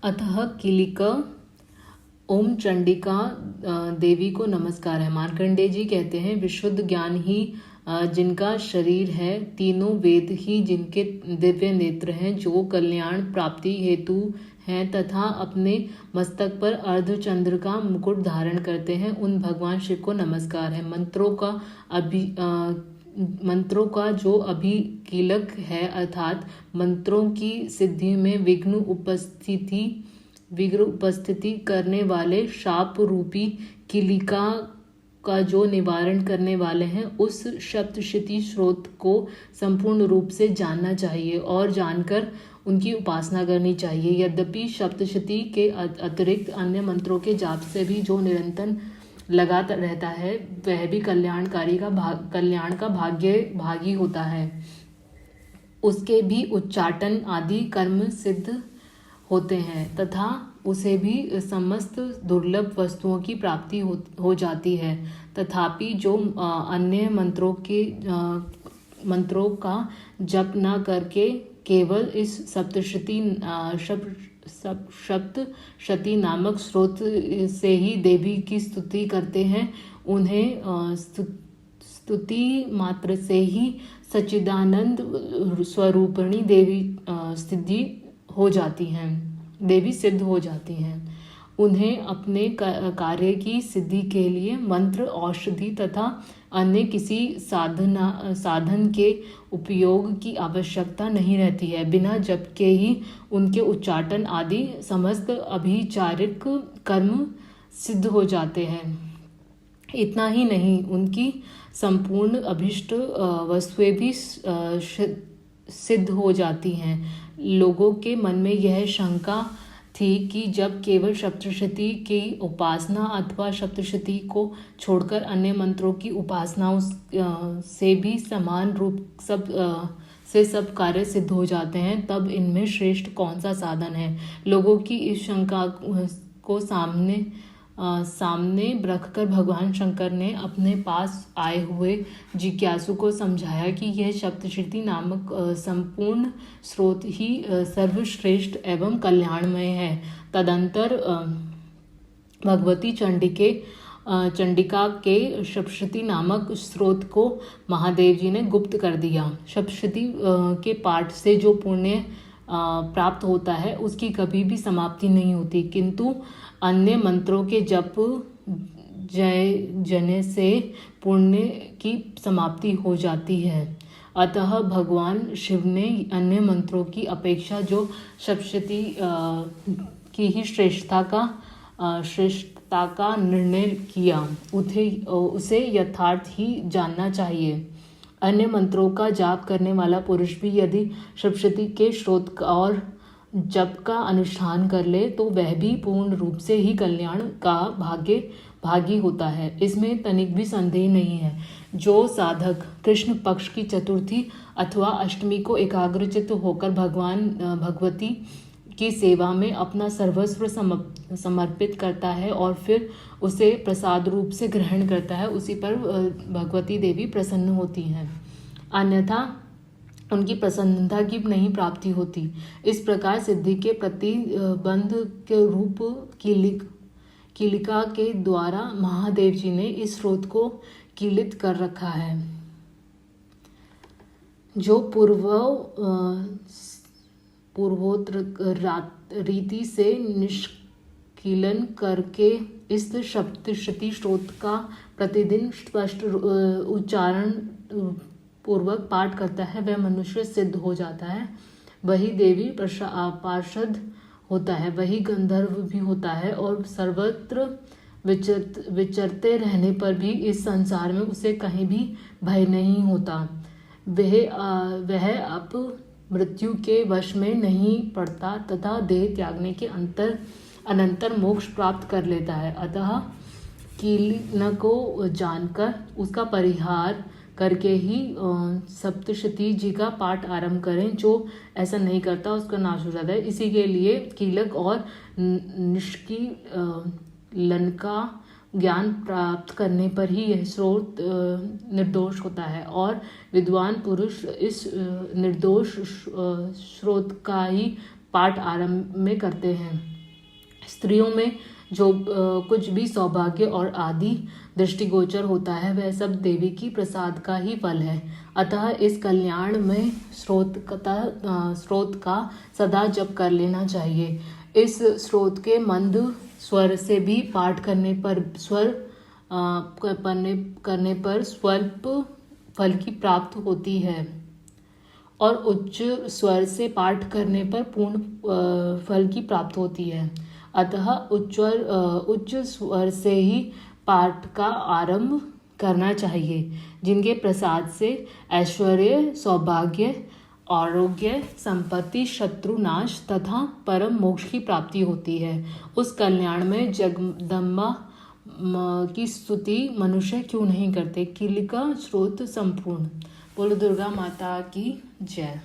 अतः किलिका ओम चंडिका देवी को नमस्कार है। मार्कंडेय जी कहते हैं, विशुद्ध ज्ञान ही जिनका शरीर है, तीनों वेद ही जिनके दिव्य नेत्र हैं, जो कल्याण प्राप्ति हेतु हैं तथा अपने मस्तक पर अर्धचंद्र का मुकुट धारण करते हैं, उन भगवान शिव को नमस्कार है। मंत्रों का जो अभिकीलक है, अर्थात मंत्रों की सिद्धि में विघ्न उपस्थिति करने वाले शाप रूपी किलिका का जो निवारण करने वाले हैं, उस सप्तशती स्रोत को संपूर्ण रूप से जानना चाहिए और जानकर उनकी उपासना करनी चाहिए। यद्यपि सप्तशती के अतिरिक्त अन्य मंत्रों के जाप से भी जो निरंतर लगाता रहता है, वह भी कल्याण का भागी होता है। उसके भी उच्चाटन आदि कर्म सिद्ध होते हैं तथा उसे भी समस्त दुर्लभ वस्तुओं की प्राप्ति हो जाती है। तथापि जो अन्य मंत्रों का जप न करके केवल इस सप्तशती नामक स्रोत से ही देवी की स्तुति करते हैं, उन्हें स्तुति मात्र से ही सच्चिदानंद स्वरूपिणी देवी सिद्ध हो जाती हैं। उन्हें अपने कार्य की सिद्धि के लिए मंत्र, औषधि तथा अन्य किसी साधन के उपयोग की आवश्यकता नहीं रहती है। बिना जप के ही उनके उच्चाटन आदि समस्त अभिचारिक कर्म सिद्ध हो जाते हैं। इतना ही नहीं, उनकी संपूर्ण अभिष्ट वस्तुएं भी सिद्ध हो जाती हैं। लोगों के मन में यह शंका थी कि जब केवल सप्तशती की उपासना अथवा सप्तशती को छोड़कर अन्य मंत्रों की उपासनाओं से भी समान रूप सब कार्य सिद्ध हो जाते हैं, तब इनमें श्रेष्ठ कौन सा साधन है। लोगों की इस शंका को सामने रखकर भगवान शंकर ने अपने पास आए हुए जिज्ञासु को समझाया कि यह सप्तशती नामक संपूर्ण स्रोत ही सर्वश्रेष्ठ एवं कल्याणमय है। तदंतर भगवती चंडिका के सप्तशती नामक स्रोत को महादेव जी ने गुप्त कर दिया। सप्तशती के पाठ से जो पुण्य प्राप्त होता है, उसकी कभी भी समाप्ति नहीं होती, किंतु अन्य मंत्रों के जप जने से पुण्य की समाप्ति हो जाती है। अतः भगवान शिव ने अन्य मंत्रों की अपेक्षा जो सप्तशती की ही श्रेष्ठता का निर्णय किया, उसे यथार्थ ही जानना चाहिए। अन्य मंत्रों का जाप करने वाला पुरुष भी यदि सप्तशती के स्रोत और जप का अनुष्ठान कर ले, तो वह भी पूर्ण रूप से ही कल्याण का भागी होता है। इसमें तनिक भी संदेह नहीं है। जो साधक कृष्ण पक्ष की चतुर्थी अथवा अष्टमी को एकाग्रचित्त होकर भगवती की सेवा में अपना सर्वस्व समर्पित करता है और फिर उसे प्रसाद रूप से ग्रहण करता है, उसी पर भगवती देवी प्रसन्न होती हैं, अन्यथा उनकी प्रसन्नता की नहीं प्राप्ति होती। इस प्रकार सिद्धि के प्रतिबंध के रूप किलिका के द्वारा महादेव जी ने इस स्रोत को कीलित कर रखा है। जो पूर्वोत्तर रीति से निष्कीलन करके इस सप्तशती स्रोत का प्रतिदिन स्पष्ट उच्चारण पूर्वक पाठ करता है, वह मनुष्य सिद्ध हो जाता है। वही देवी पार्षद होता है, वही गंधर्व भी होता है और सर्वत्र विचरते रहने पर भी इस संसार में उसे कहीं भी भय नहीं होता। वह अब मृत्यु के वश में नहीं पड़ता तथा देह त्यागने के अनंतर मोक्ष प्राप्त कर लेता है। अतः कीलिन को जानकर उसका परिहार करके ही सप्तशती जी का पाठ आरंभ करें। जो ऐसा नहीं करता उसका नाश हो जाता है। इसी के लिए कीलक और निष्कीलन का ज्ञान प्राप्त करने पर ही यह स्रोत निर्दोष होता है और विद्वान पुरुष इस निर्दोष स्रोत का ही पाठ आरंभ में करते हैं। स्त्रियों में जो कुछ भी सौभाग्य और आदि दृष्टिगोचर होता है वह सब देवी की प्रसाद का ही फल है। अतः इस कल्याण में स्रोत का सदा जप कर लेना चाहिए। इस स्रोत के मंद स्वर से भी पाठ करने पर स्वल्प फल की प्राप्त होती है और उच्च स्वर से पाठ करने पर पूर्ण फल की प्राप्त होती है। अतः उच्च स्वर से ही पाठ का आरंभ करना चाहिए, जिनके प्रसाद से ऐश्वर्य, सौभाग्य, आरोग्य, संपत्ति, शत्रुनाश तथा परम मोक्ष की प्राप्ति होती है। उस कल्याण में जगदम्बा की स्तुति मनुष्य क्यों नहीं करते। किलिका स्रोत संपूर्ण। बोलो दुर्गा माता की जय।